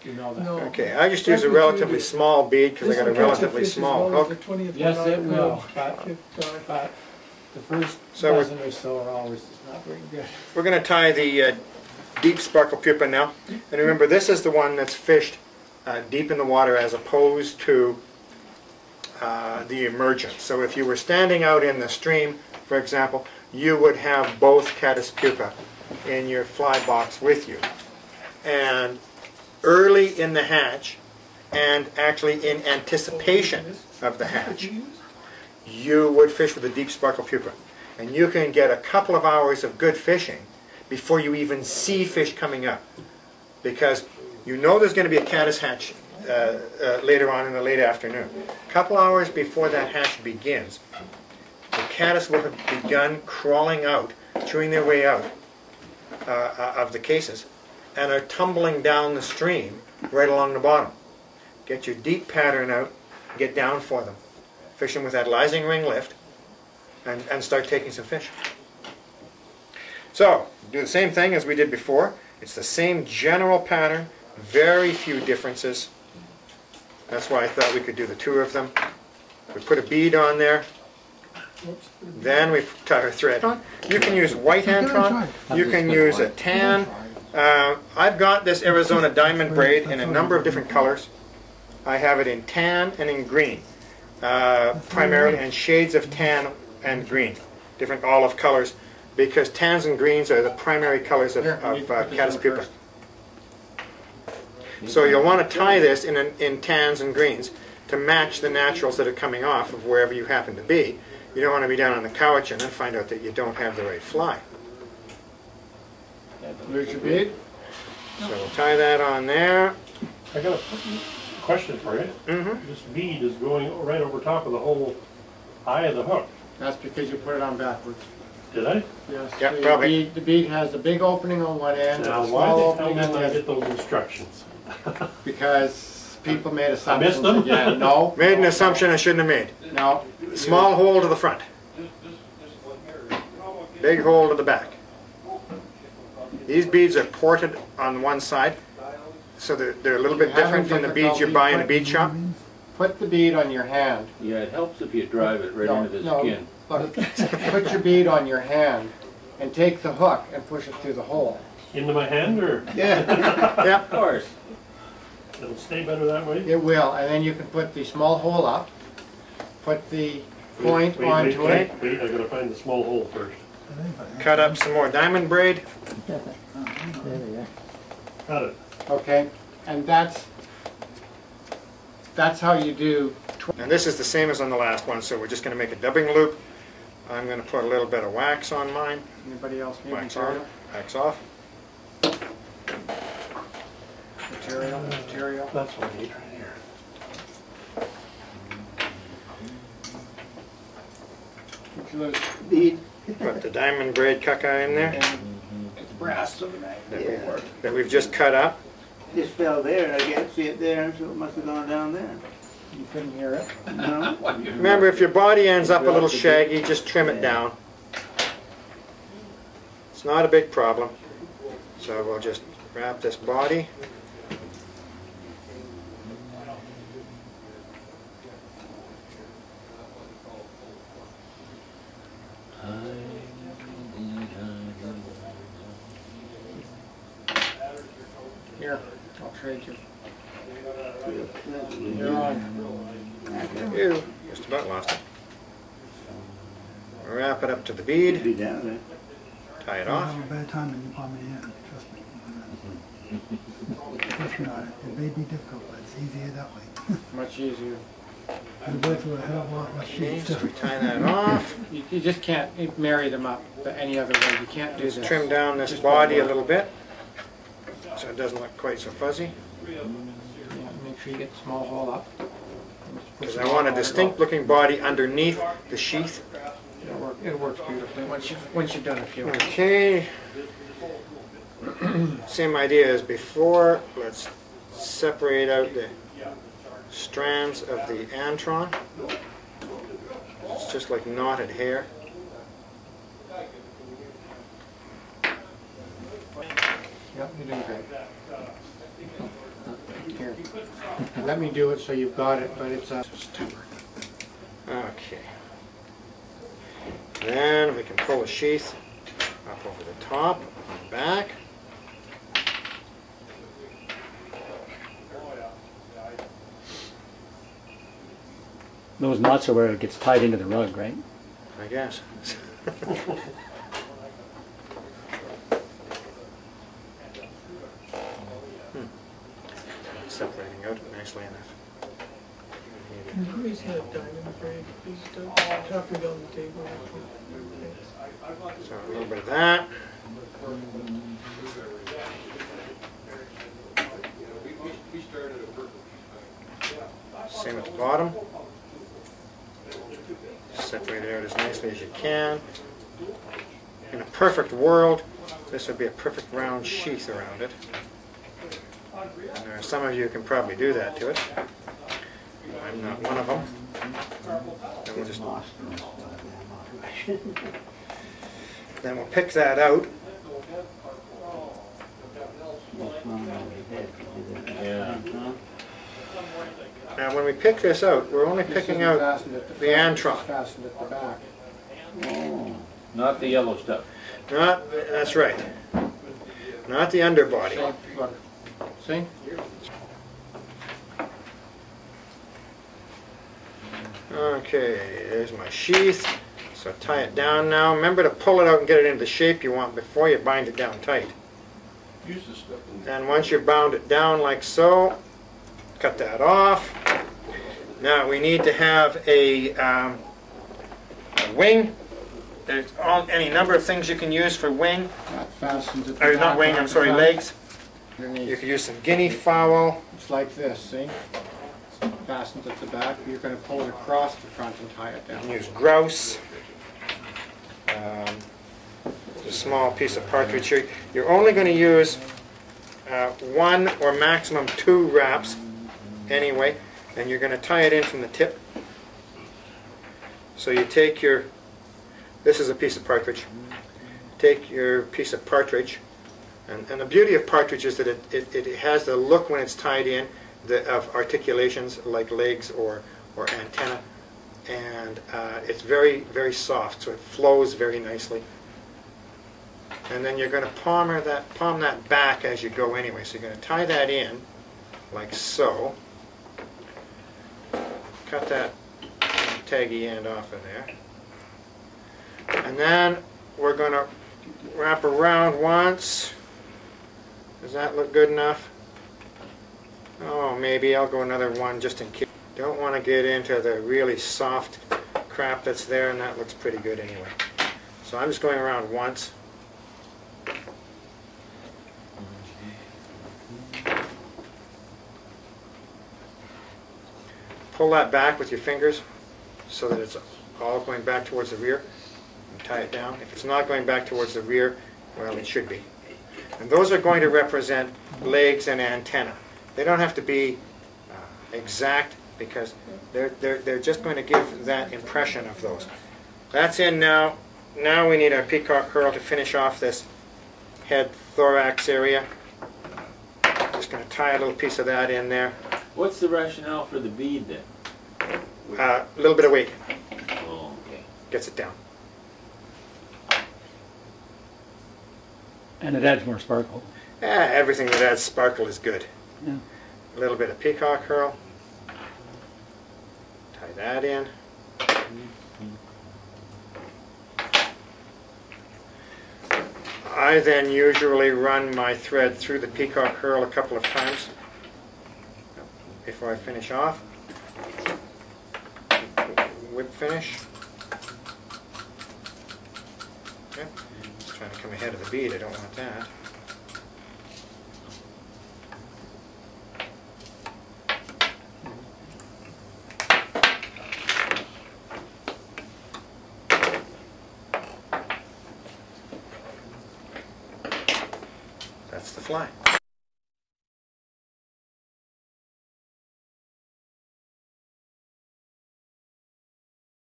You know that. No. Okay, I just use a relatively small bead because I got a relatively small hook. Yes, it will. But the first dozen or so are always not very good. We're going to tie the deep sparkle pupa now. And remember, this is the one that's fished deep in the water as opposed to the emergence. So if you were standing out in the stream, for example, you would have both Caddis pupa in your fly box with you. And early in the hatch, and actually in anticipation of the hatch, you would fish with a deep sparkle pupa. And you can get a couple of hours of good fishing before you even see fish coming up. Because you know there's going to be a caddis hatch later on in the late afternoon. A couple hours before that hatch begins, the caddis will have begun crawling out, chewing their way out of the cases, and are tumbling down the stream right along the bottom. Get your deep pattern out, get down for them. Fish them with that rising ring lift, and start taking some fish. So, do the same thing as we did before. It's the same general pattern, very few differences. That's why I thought we could do the two of them. We put a bead on there, then we tie our thread on. You can use white hand-tron, you can use a tan. I've got this Arizona diamond braid in a number of different colors. I have it in tan and in green, primarily, and shades of tan and green, different olive colors, because tans and greens are the primary colors of Caddis pupa. So you'll want to tie this in tans and greens to match the naturals that are coming off of wherever you happen to be. You don't want to be down on the couch and then find out that you don't have the right fly. There's your bead. So we'll tie that on there. I got a question for you. This bead is going right over top of the whole eye of the hook. That's because you put it on backwards. Did I? Yes. Yep, probably. The bead has a big opening on one end. Now, and a why small did they opening tell me on when I the get those instructions? Because people made assumptions. missed them? Again. No. Made an assumption I shouldn't have made. No. Small hole to the front. Big hole to the back. These beads are ported on one side, so they're a little bit different from the beads you buy in a bead shop. Put the bead on your hand. Yeah, it helps if you drive it right into the skin. Look, put your bead on your hand and take the hook and push it through the hole. Into my hand, or? Yeah. Yeah. Of course. It'll stay better that way? It will, and then you can put the small hole up, put the point onto it. Wait, I gotta find the small hole first. Cut up some more diamond braid. Got it. Okay, and that's how you do. And this is the same as on the last one, so we're just going to make a dubbing loop. I'm going to put a little bit of wax on mine. Anybody else need Wax material? on, wax off. Material. That's what I need right here. Put your little Bead. Put the diamond braid cucka in there It's brass so that we've just cut up. Just fell there. I can't see it there, so it must have gone down there. You couldn't hear it. No? Remember, if your body ends up a little shaggy, just trim it down. It's not a big problem. So we'll just wrap this body. Here, I'll trade you. You're You're on. Ew, just about lost it. Wrap it up to the bead. Be down there. Tie it I off. have a bad time in the palm of your hand, trust me. Trust me on it. It may be difficult, but it's easier that way. Much easier. You go through a hell of a lot less Okay, sheets. so we tie that off. You just can't marry them up any other way. You can't do Let's this. trim down this body a little bit so it doesn't look quite so fuzzy. Yeah, make sure you get the small hole up. Because I want a distinct looking body underneath the sheath. It works beautifully once you've done a few. Okay. Same idea as before. Let's separate out the strands of the antron. It's just like knotted hair. Yep, you're doing great. let me do it so you've got it, but it's Okay. Then we can pull the sheath up over the top and back. Those knots are where it gets tied into the rug, right? I guess. Separating out nicely enough. Can you raise that diamond break, please, Doug? Halfway down the table. So a little bit of that. Same at the bottom. Separate it out as nicely as you can. In a perfect world, this would be a perfect round sheath around it. And there are some of you who can probably do that to it. I'm not one of them. Then we'll just then we'll pick that out. Yeah. Now when we pick this out, we're only picking out the antron. fastened at the back. Not the yellow stuff. Not, that's right. Not the underbody. Look, see? Okay, there's my sheath. So tie it down now. Remember to pull it out and get it into the shape you want before you bind it down tight. Use this stuff. And once you've bound it down like so, cut that off. Now we need to have a wing. There's any number of things you can use for wing. That fastens at the Or back. not wing, I'm sorry, legs. Underneath. You could use some guinea fowl. It's like this, see? It fastens at the back. You're going to pull it across the front and tie it You down. can use grouse. A small piece of partridge here. You're only going to use one or maximum two wraps anyway, and you're going to tie it in from the tip. So you take your, this is a piece of partridge, take your piece of partridge, and the beauty of partridge is that it has the look when it's tied in of articulations like legs or antenna, and it's very, very soft, so it flows very nicely. And then you're going to palm that back as you go anyway. So you're going to tie that in like so. Cut that taggy end off of there. And then we're going to wrap around once. Does that look good enough? Oh, maybe I'll go another one just in case. Don't want to get into the really soft crap that's there, and that looks pretty good anyway. So I'm just going around once. Pull that back with your fingers so that it's all going back towards the rear, and tie it down. If it's not going back towards the rear, well, it should be. And those are going to represent legs and antenna. They don't have to be exact because they're just going to give that impression of those. That's in now. Now we need our peacock curl to finish off this head thorax area. Just going to tie a little piece of that in there. What's the rationale for the bead then? A little bit of weight Oh, okay. gets it down. And it adds more sparkle. Everything that adds sparkle is good. Yeah. A little bit of peacock curl. Tie that in. I then usually run my thread through the peacock curl a couple of times before I finish off. Whip finish. Okay. Just trying to come ahead of the bead, I don't want that. That's the fly.